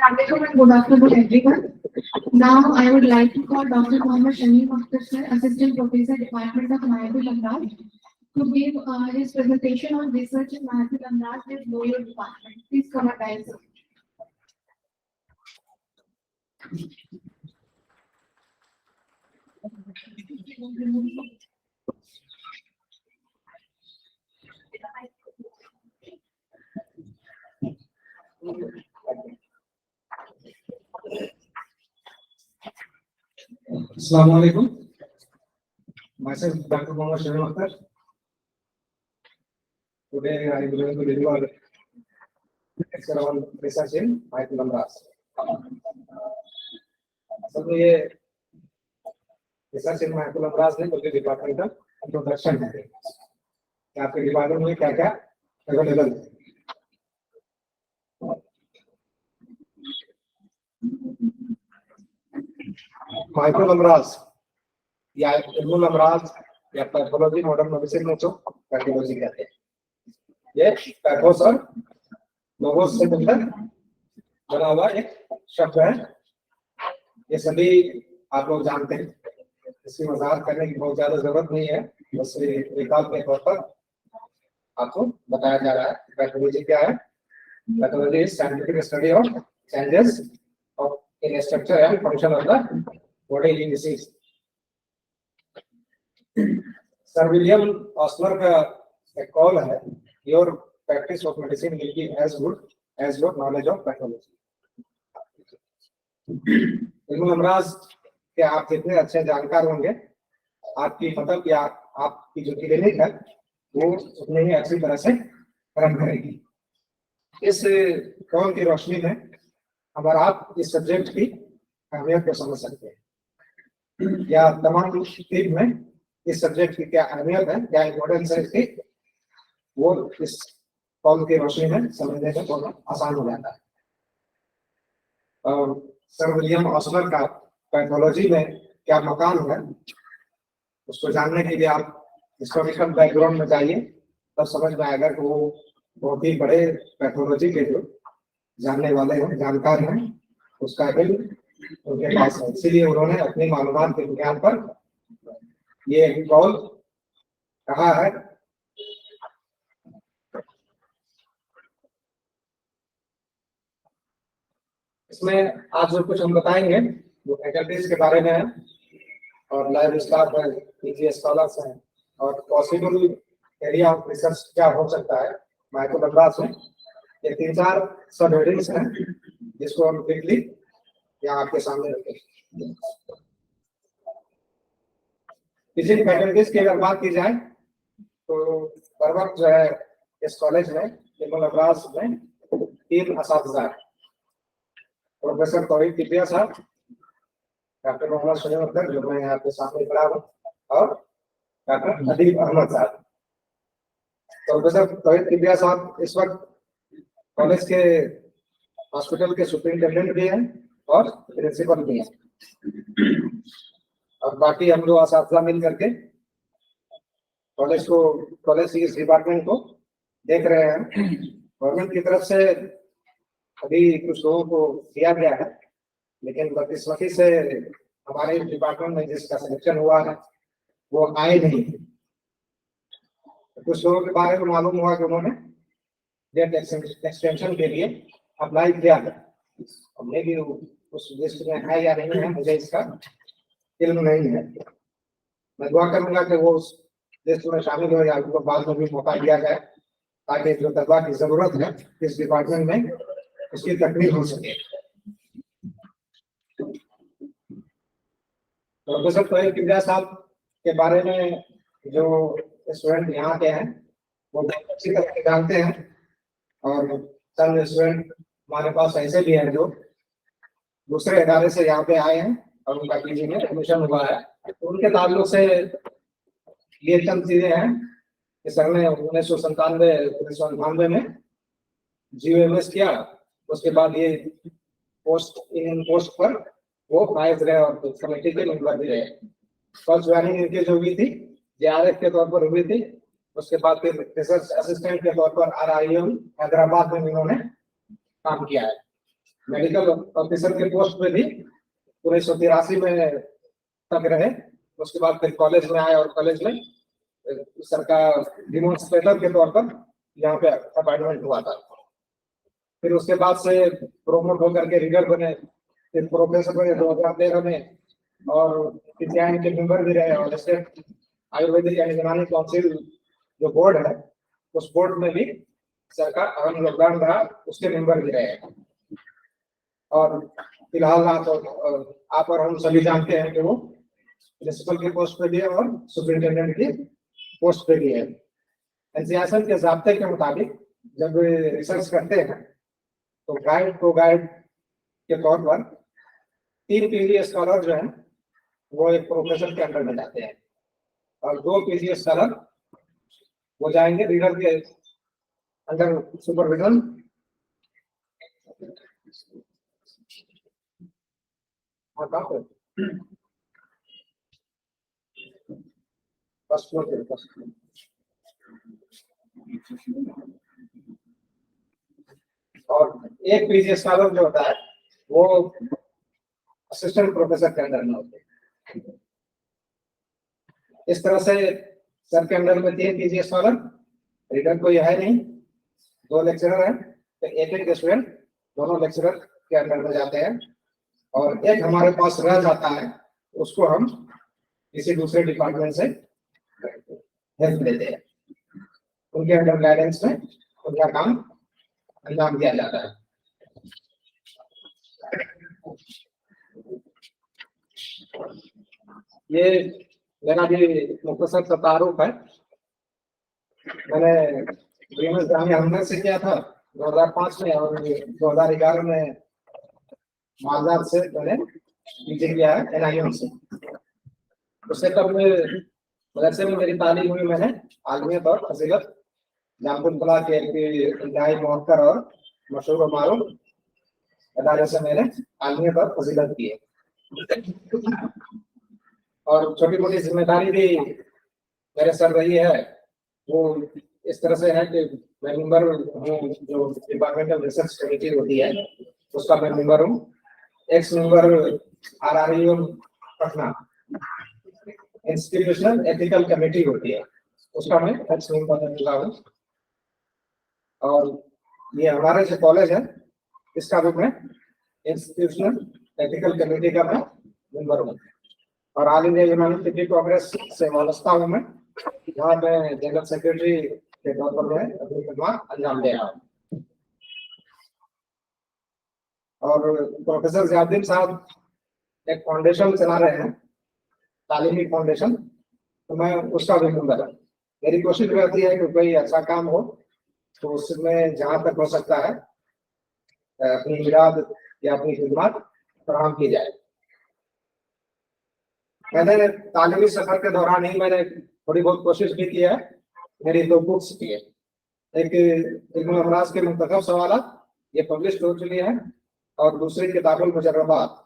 Assalamualaikum and good afternoon, everyone. Now, I would like to call Dr. Mohammad Shameem Akhtar Sir, Assistant Professor, Department of Mayatul Amraj, to give his presentation on research in Mayatul Amraj with Lower Department. Please come and sir. Assalamualaikum. Myself, Dr. Mohammad Shameem Akhtar. Today, I am going to deliver lecture on research in Mayatul Amraj. सब ये research इन मायातुल अमराज ने बल्कि department का introduction है कि आपके department में क्या क्या अवेलेबल है। मायातुल अमराज या इल्मुल अमराज या पैथोलॉजी मॉडर्न मेडिसिन में जो पैथोलॉजी कहते हैं, ये पैथोस और लोगोस से मिलकर बना हुआ एक शब्द है। ये सभी आप लोग जानते हैं, इसकी वजाहत करने की बहुत ज्यादा जरूरत नहीं है, बस रिकॉल के तौर पर आपको बताया जा रहा है। पैथोलॉजी क्या है? Pathology is scientific study of changes of in structure and function of the body in disease. Sir William Osler का एक कॉल है, your practice of medicine will be as good as your knowledge of pathology. इल्मुल अमराज के आप जितने अच्छे जानकार होंगे, आपकी मतलब या आपकी जो क्लिनिक है वो उतने ही अच्छी तरह से रन करेगी। इस कॉल की रोशनी में अगर आप इस सब्जेक्ट की अहमियत को समझ सकते हैं या तमाम टीम में इस सब्जेक्ट की क्या अहमियत है, क्या इम्पोर्टेंस है इसकी, वो इस कॉल की रोशनी में समझने में बहुत आसान हो जाता है। सर विलियम ऑस्लर का पैथोलॉजी में क्या मकान है, उसको जानने के लिए आप हिस्टोरिकल बैकग्राउंड में जाइए, तब समझ में आएगा कि वो बहुत ही बड़े पैथोलॉजी के जो जानने वाले हैं, जानकार हैं, उसका इल्म उनके पास है। इसीलिए उन्होंने अपनी मालूमात के विज्ञान पर ये कॉल कहा है। इसमें आज जो कुछ हम बताएंगे वो फैकल्टीज के बारे में है और लाइव स्टाफ है, पीजी स्कॉलर्स हैं और पॉसिबल एरिया ऑफ रिसर्च क्या हो सकता है मायातुल अमराज में। ये 3-4 सब हेडिंग्स हैं जिसको हम क्विकली यहाँ आपके सामने रखें। किसी फैकल्टीज की अगर बात की जाए तो बर वक्त जो है इस कॉलेज में इल्मुल अमराज में 3 असातिज़ा हैं। प्रोफेसर तौहीद किबरिया साहब, डॉक्टर मोहम्मद शमीम अख्तर जो मैं यहाँ पे सामने खड़ा हूँ, और डॉक्टर अदीब अहमद साहब। प्रोफेसर तौहीद किबरिया साहब इस वक्त कॉलेज के हॉस्पिटल के सुपरिंटेंडेंट भी हैं और प्रिंसिपल भी हैं, और बाकी हम लोग असातिज़ा मिल करके कॉलेज की इस डिपार्टमेंट को देख रहे हैं। गवर्नमेंट की तरफ से अभी कुछ लोगों को दिया गया है, लेकिन बदकिस्मती से हमारे डिपार्टमेंट में जिसका सिलेक्शन हुआ है वो आए नहीं। कुछ लोगों के बारे में मालूम हुआ कि उन्होंने डेट एक्सटेंशन के लिए अप्लाई किया है। हमने भी उस लिस्ट में है या नहीं है, मुझे इसका इल्म नहीं है। मैं दुआ करूंगा कि वो उस लिस्ट में शामिल हो या उनको बाद में भी मौका दिया जाए, ताकि जो तलबा की जरूरत है इस डिपार्टमेंट में उसकी तकमील हो सके। प्रोफेसर तौहीद किबरिया साहब के बारे में जो स्टूडेंट यहाँ के हैं वो बहुत अच्छी तरह से जानते हैं, और चंद स्टूडेंट हमारे पास ऐसे भी हैं जो दूसरे इदारे से यहाँ पे आए हैं और उनका पीजी में एडमिशन हुआ है। तो उनके ताल्लुक से ये चंद चीजें हैं कि सर ने 1997-1998 में GOMS किया, उसके बाद ये पोस्ट पर वो फाइज रहे और कमेटी के मेंबर भी रहे। फर्स्ट ज्वाइनिंग इनकी जो हुई थी JRF के तौर पर हुई थी, उसके बाद फिर रिसर्च असिस्टेंट के तौर पर RIM हैदराबाद में इन्होंने काम किया है। मेडिकल ऑफिसर के पोस्ट पे भी 1983 में तक रहे। उसके बाद फिर कॉलेज में आए और कॉलेज में सरकार डिमोन्स्ट्रेटर के तौर पर यहाँ पे अपॉइंटमेंट हुआ था। फिर उसके बाद से प्रोमोट होकर के रीडर बने, फिर प्रोफेसर बने 2013 में, और विज्ञान के मेंबर भी रहे, और स्टेट आयुर्वेदिक एंड यूनानी काउंसिल जो बोर्ड है उस बोर्ड में भी सरकार अहम योगदान रहा, उसके मेंबर भी रहे। और फिलहाल आप और हम सभी जानते हैं कि वो प्रिंसिपल की पोस्ट पे भी है और सुपरिटेंडेंट की पोस्ट पे भी है। एनसीआरएम के ज़ाब्ते के मुताबिक जब रिसर्च करते हैं तो गाइड को गाइड के तौर पर 3 पीजी स्कॉलर जो है वो एक प्रोफेसर के अंडर में जाते हैं, और 2 पीजी स्कॉलर वो जाएंगे रीडर के अंडर सुपरविजन। फर्स्ट फ्लोर और एक पीजी स्कॉलर जो होता है वो असिस्टेंट प्रोफेसर के अंडर में होते हैं। इस तरह से सर के अंडर में 3 पीजी स्कॉलर, रीडर कोई है नहीं, 2 लेक्चरर हैं, तो एक स्टूडेंट दोनों लेक्चरर के अंडर में जाते हैं, और एक हमारे पास रह जाता है, उसको हम किसी दूसरे डिपार्टमेंट से हेल्प लेते हैं, उनके अंडर गाइडेंस में उनका काम अंजाम दिया जाता है। ये मेरा भी मुख्तसर सा तारुफ है। मैंने ब्रिमिस जामिया हमदर्द से किया था 2005 में, और 2011 में मालदार से मैंने पीजी किया है NIM से। उससे कब मदरसे में मेरी तालीम हुई, मैंने आलमियत और फजीलत जामपुर कला के इंतहाई मौकर और मशहूर मारूफ अदारे से मैंने आलमियत और फजीलत की है, और छोटी मोटी जिम्मेदारी भी मेरे सर रही है। वो इस तरह से है कि मैं मेंबर हूँ जो डिपार्टमेंटल रिसर्च कमेटी होती है उसका मैं मेंबर हूँ। X member RREM Patna institutional ethical committee होती है, उसका मैं एक्स मेंबर हूँ। और ये हमारा जो कॉलेज है इसका भी मैं इंस्टीट्यूशनल एथिकल कमेटी का मैं मेंबर हूँ, और ऑल इंडिया यूनानी तिब्बती कांग्रेस से वाबस्ता हूँ मैं, जहाँ मैं जनरल सेक्रेटरी के तौर पर मैं अपनी खिदमत अंजाम दे रहा हूँ। और प्रोफेसर ज़ियाउद्दीन साहब एक फाउंडेशन चला रहे हैं, तालीमी फाउंडेशन, तो मैं उसका भी मेंबर हूँ। मेरी कोशिश रहती है कि कोई अच्छा काम हो तो उसमें जहाँ तक हो सकता है अपनी इमदाद या अपनी खिदमत फराहम की जाए। मैंने तालीमी सफर के दौरान ही मैंने थोड़ी बहुत कोशिश भी की है। मेरी 2 बुक्स की है, एक इल्म अमराज के मुंतखब सवालात, ये पब्लिश हो चुकी है, और दूसरी किताबुल मुजर्रबात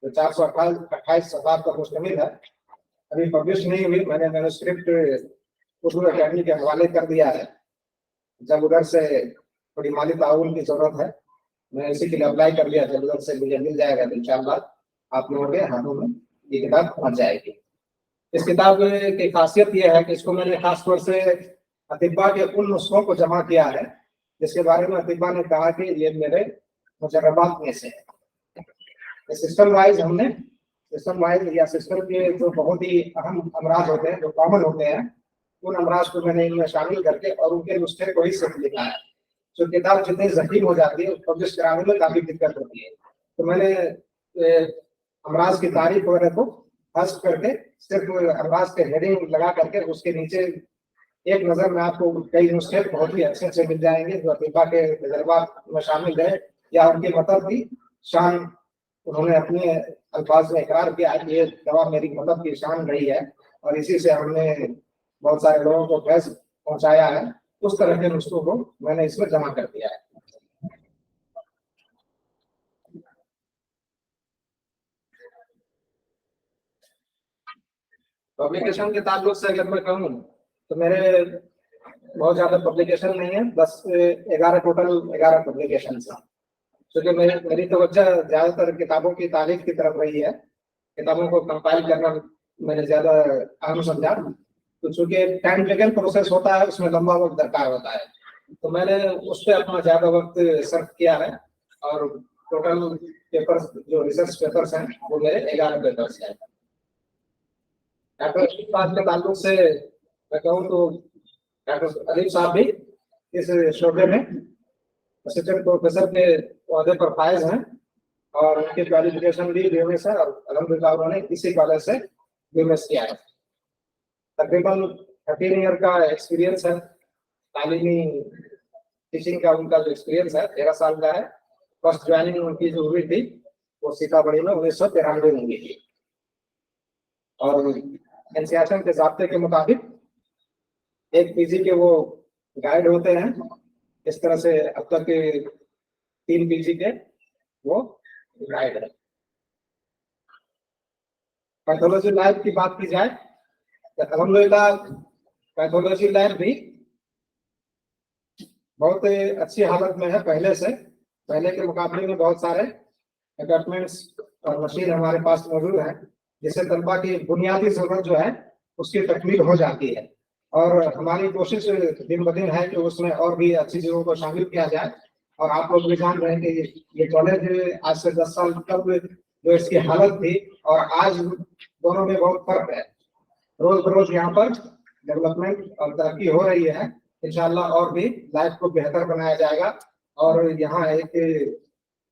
जो 428 सफ़हात पर मुश्तमिल है, अभी पब्लिश नहीं हुई। मैंने मैन्युस्क्रिप्ट उर्दू अकेडमी के हवाले कर दिया है, जब उधर से थोड़ी माली ताउन की जरूरत है, मैं इसी के लिए अप्लाई कर लिया, जब उधर से मुझे मिल जाएगा तो इंशाअल्लाह आप लोगों के हाथों में ये किताब पहुंच जाएगी। इस किताब की खासियत यह है कि इसको मैंने खास तौर से अतिब्बा के उन नुस्खों को जमा किया है जिसके बारे में अतिब्बा ने कहा कि ये मेरे मुजर्रबात में से है। सिस्टम वाइज हमने या सिस्टम के जो बहुत ही अहम अमराज होते हैं, जो कॉमन होते हैं, उन अमराज को मैंने इनमें शामिल करके और उनके नुस्खे को ही सिर्फ लिखा है। जो किताब जितनी जखीम हो जाती है पब्लिश कराने में काफी दिक्कत होती है, तो मैंने अमराज की तारीफ वगैरह को हस्प करके सिर्फ अमराज के हेडिंग लगा करके उसके नीचे एक नजर में आपको कई नुस्खे बहुत ही अच्छे से मिल जाएंगे जो अतिब्बा के तजर्बात में शामिल है या उनके मतलब की शान उन्होंने अपने अल्फाज में इकरार किया। ये दवा मेरी मतलब की शान रही है और इसी से हमने बहुत सारे लोगों को फैज पहुंचाया है। उस तरह के नुस्खों को मैंने इसमें जमा कर दिया है। पब्लिकेशन के ताल्लुक से अगर मैं कहूँ तो मेरे बहुत ज्यादा पब्लिकेशन नहीं है, 11 टोटल 11 पब्लिकेशन है। क्योंकि मेरी तवज्जो ज्यादातर किताबों की तारीफ की तरफ रही है, किताबों को कंपाइल करना मैंने ज्यादा अहम समझा। तो चूंकि टाइम टेकन प्रोसेस होता है, उसमें लंबा वक्त दरकार होता है, तो मैंने उस पर अपना ज्यादा वक्त सर्व किया है। और टोटल पेपर्स जो रिसर्च पेपर्स हैं वो मेरे 11 पेपर्स हैं। डॉक्टर बात के ताल्लुक से मैं कहूँ तो डॉक्टर अलीम साहब भी इस शोबे में असिस्टेंट प्रोफेसर के पौधे पर फायज हैं और उनके क्वालिफिकेशन भी बीएमएस है और अल्हम्दुलिल्लाह उन्होंने इसी कॉलेज से बीएमएस किया है। तकरीबन 13 ईयर का एक्सपीरियंस है, तालीमी टीचिंग का उनका जो एक्सपीरियंस है 13 साल का है। फर्स्ट ज्वाइनिंग उनकी जो हुई थी वो सीतामढ़ी में 1993 में हुई थी और एनसीआर के ज़ाब्ते के मुताबिक एक पीजी के वो गाइड होते हैं। इस तरह से अब तक के 3 पीजी के वो गाइड है। पैथोलॉजी लैब की बात की जाए तो अल्हम्दुलिल्लाह पैथोलॉजी लैब भी बहुत अच्छी हालत में है पहले से। पहले के मुकाबले में बहुत सारे इक्विपमेंट्स और मशीन हमारे पास मौजूद है, जिससे तलबा की बुनियादी जरूरत जो है उसकी तकमील हो जाती है। और हमारी कोशिश दिन ब दिन है कि उसमें और भी अच्छी चीजों को शामिल किया जाए। और आप लोग भी जान रहे हैं कि ये कॉलेज आज से 10 साल कब जो इसकी हालत थी और आज दोनों में बहुत फर्क है। रोज बरोज यहाँ पर डेवलपमेंट और तरक्की हो रही है। इंशाल्लाह और भी लाइफ को बेहतर बनाया जाएगा। और यहाँ एक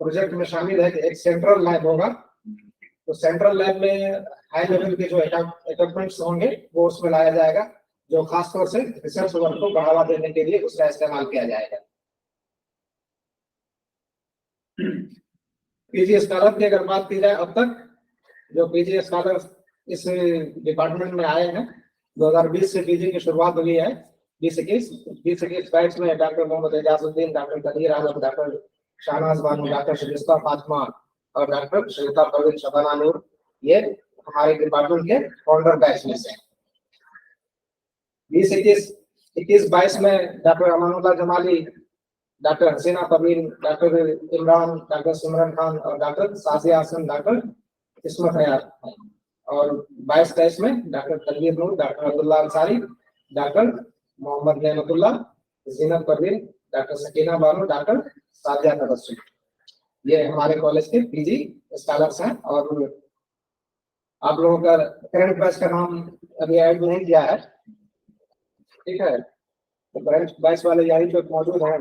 प्रोजेक्ट में शामिल है कि एक सेंट्रल लैब होगा, तो सेंट्रल लैब में हाई लेवल के जो इक्विपमेंट्स होंगे वो उसमें लाया जाएगा, जो खासतौर से रिसर्च वर्क को बढ़ावा देने के लिए उसका इस्तेमाल किया जाएगा। पीजी स्कॉलर की अगर बात की जाए, अब तक जो पीजी स्कॉलर इस डिपार्टमेंट में आए हैं 2020 से पीजी की शुरुआत हुई है। 20-21 बैच में डॉक्टर मोहम्मद एजाजुद्दीन, डॉक्टर कदीर आलम, डॉक्टर शाहनाज बानो, डॉक्टर शगुफ्ता फातिमा और डॉक्टर शगुफ्ता परवीन शबाना नूर, ये हमारे डिपार्टमेंट के फाउंडर बैच में से। 20-21-22 में डॉक्टर अमानुल्लाह जमाली, डॉक्टर हसीना परवीन, डॉक्टर इमरान, डॉक्टर सिमरन खान और डॉक्टर साजिया हसन, डॉक्टर इस्मत हयात। और 22-23 में डॉक्टर तनवीर नूर, डॉक्टर अब्दुल्ला अंसारी, डॉक्टर मोहम्मद नेमतुल्लाह, जीनत परवीन, डॉक्टर सकीना बानो, डॉक्टर सादिया तबस्सुम, ये हमारे कॉलेज के पीजी स्कॉलर्स हैं। और आप लोगों का करंट बैच का नाम अभी ऐड नहीं किया है, ठीक है, तो करंट बैच वाले यही जो मौजूद हैं।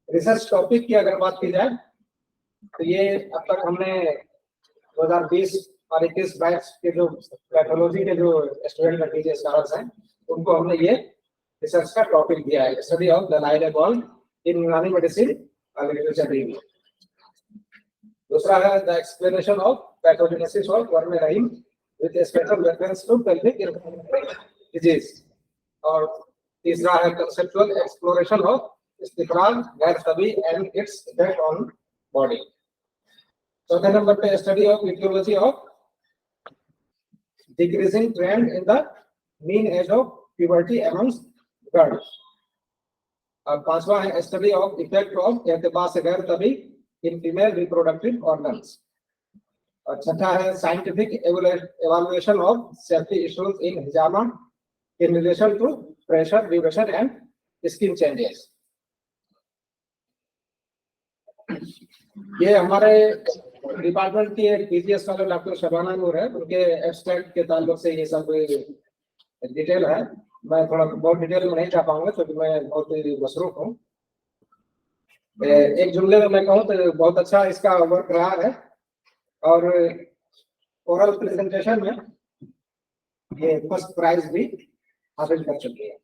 रिसर्च टॉपिक की अगर बात की जाए तो ये अब तक हमने 2020 और 21 बैच के जो पैथोलॉजी के जो स्टूडेंट पीजी स्कॉलर्स हैं उनको हमने ये रिसर्च का टॉपिक दिया है, स्टडी ऑफ द लाइल बॉल in Unani medicine literature review. दूसरा है the explanation of pathogenesis of वर्म रहीम with special reference to pelvic disease. और तीसरा है कंसेप्चुअल एक्सप्लोरेशन ऑफ इस्तिफराग गैर तबी and its effect on body. चौथे नंबर पे study of etiology of decreasing trend in the mean age of puberty amongst girls. और पांचवा है स्टडी ऑफ इफेक्ट ऑफ एहतिबास गैर तबी इन फीमेल रिप्रोडक्टिव ऑर्गन्स। और छठा है scientific evaluation of safety issues in हिजामा in relation to pressure, duration and skin changes. ये हमारे डिपार्टमेंट की एक PG scholar doctor Shabana Noor है, उनके एब्स्ट्रैक्ट के ताल्लुक से ये सब डिटेल है। मैं थोड़ा बहुत डिटेल में नहीं जा पाऊंगा क्योंकि मैं बहुत मसरूफ हूँ। एक जुमले में मैं कहूँ तो बहुत अच्छा इसका वर्क रहा है और ओरल प्रेजेंटेशन में ये फर्स्ट प्राइज भी हासिल कर चुकी है।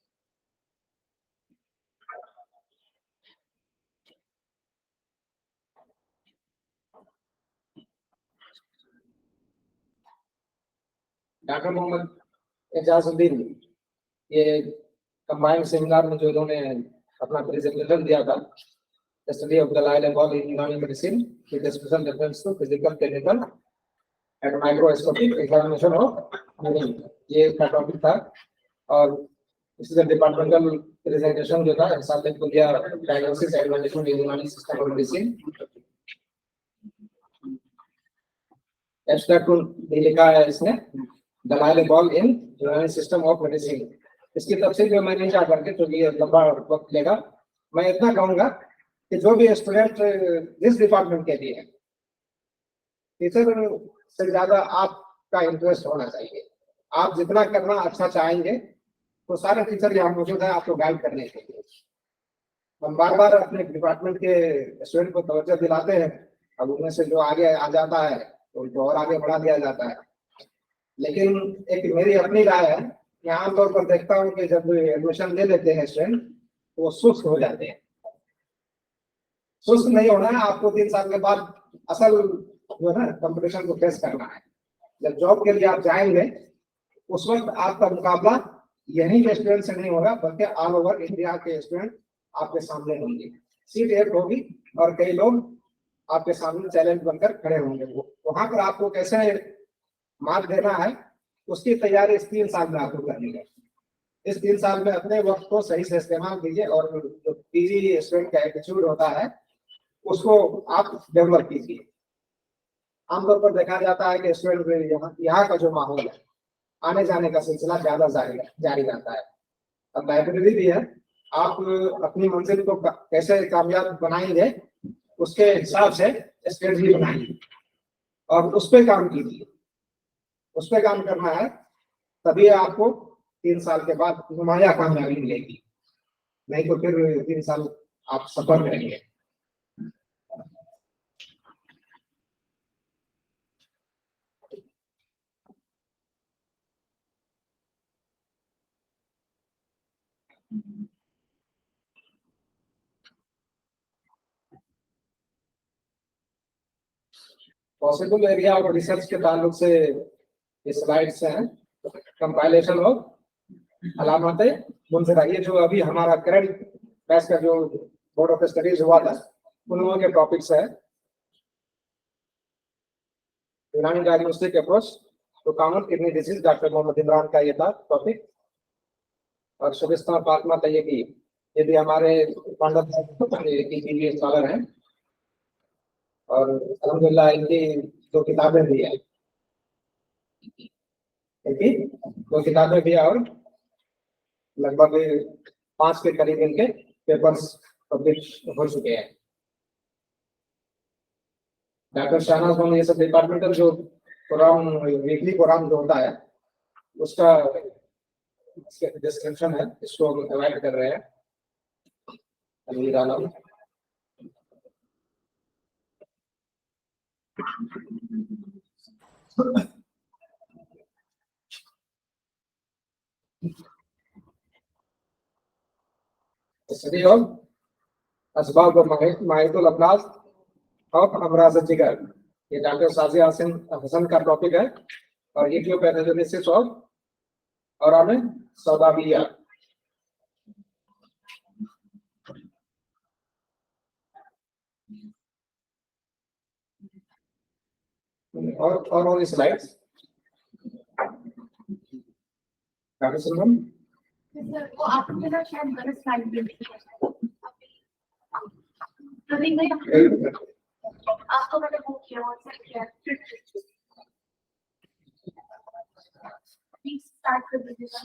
डॉक्टर मोहम्मद एजाजुद्दीन ये कंबाइंड सेमिनार में जो इन्होंने अपना प्रेजेंटेशन दिया था, स्टडी ऑफ द लाइल बॉल in Unani medicine with special reference to physical, chemical and microscopic examination of meaning, ये इसका टॉपिक था। और This is a departmental presentation जो था South India Diagnosis and Management Using System of Medicine. Abstract भी लिखा है इसने, दलाल बॉल इन यूनानी सिस्टम ऑफ मेडिसिन। इसकी तफसील जो मैं नहीं चाह करके तो ये लंबा वक्त लेगा। मैं इतना कहूंगा कि जो भी स्टूडेंट जिस डिपार्टमेंट के लिए टीचर से ज्यादा आपका इंटरेस्ट होना चाहिए। आप जितना करना अच्छा चाहेंगे तो सारे टीचर यहाँ मौजूद है आपको गाइड करने के लिए। हम बार बार अपने डिपार्टमेंट के स्टूडेंट को तवज्जो दिलाते हैं, अब उनमें से जो आगे आ जाता है तो उनको और आगे बढ़ा दिया जाता है। लेकिन एक मेरी अपनी राय है कि आमतौर पर देखता हूँ कि जब एडमिशन ले लेते हैं स्टूडेंट तो वो सुस्त हो जाते हैं। सुस्त नहीं होना है, आपको 3 साल के बाद असल जो है कंपटीशन को फेस करना है। जब जॉब के लिए आप जाएंगे उस वक्त आपका मुकाबला यहीं के स्टूडेंट से नहीं होगा बल्कि ऑल ओवर इंडिया के स्टूडेंट आपके सामने होंगे। सीट एक होगी और कई लोग आपके सामने चैलेंज बनकर खड़े होंगे। वहां पर आपको कैसे मार्क देना है उसकी तैयारी इस 3 साल में आपको करनी है। इस 3 साल में अपने वक्त को सही से इस्तेमाल कीजिए और जो पीजी स्टूडेंट का एटीट्यूड होता है उसको आप डेवलप कीजिए। आमतौर पर देखा जाता है कि स्टूडेंट यहाँ का जो माहौल है आने जाने का सिलसिला ज्यादा जारी रहता है। अब लाइब्रेरी भी है, आप अपनी मंजिल को कैसे कामयाब बनाएंगे उसके हिसाब से स्ट्रेटजी बनाइए और उस पर काम कीजिए। उस पर काम करना है तभी आपको 3 साल के बाद नुमाया कामयाबी मिलेगी, नहीं तो फिर 3 साल आप सफर करेंगे। पॉसिबल एरिया ऑफ रिसर्च के ताल्लुक से ये स्लाइड्स हैं। कंपाइलेशन ऑफ अलामत मुनफिदा, ये जो अभी हमारा करंट बैच का जो बोर्ड ऑफ स्टडीज हुआ था उन लोगों के टॉपिक्स है। Unani diagnostic approach to common kidney disease, doctor Mohammad Imran का ये था टॉपिक। और शुभिस्ता फातिमा तैयबी, ये भी हमारे स्कॉलर हैं और अल्हम्दुलिल्लाह इनकी 2 किताबें भी है, इनकी 2 किताबें भी और लगभग 5 के करीब इनके पेपर्स पब्लिश हो चुके हैं। डॉक्टर शाहनाज मोहम्मद, ये सब डिपार्टमेंटल जो प्रोग्राम वीकली प्रोग्राम जो होता है उसका डिस्क्रिप्शन है, इसको अवॉइड कर रहे हैं। अमीर आलम स्टडी ऑफ असबाब माहितुल अफलास ऑफ अमराज जिगर, ये डॉक्टर साजिया हसन का टॉपिक है। और इटियोपैथोजेनेसिस ऑफ और सौदाबिया, और स्लाइड्स डॉक्टर सलमान वो आपने ना शायद गलत स्लाइड दे दी है। प्रतीक भाई आपको मैंने वो किया व्हाट्सएप किया, प्लीज स्टार्ट कर दीजिएगा।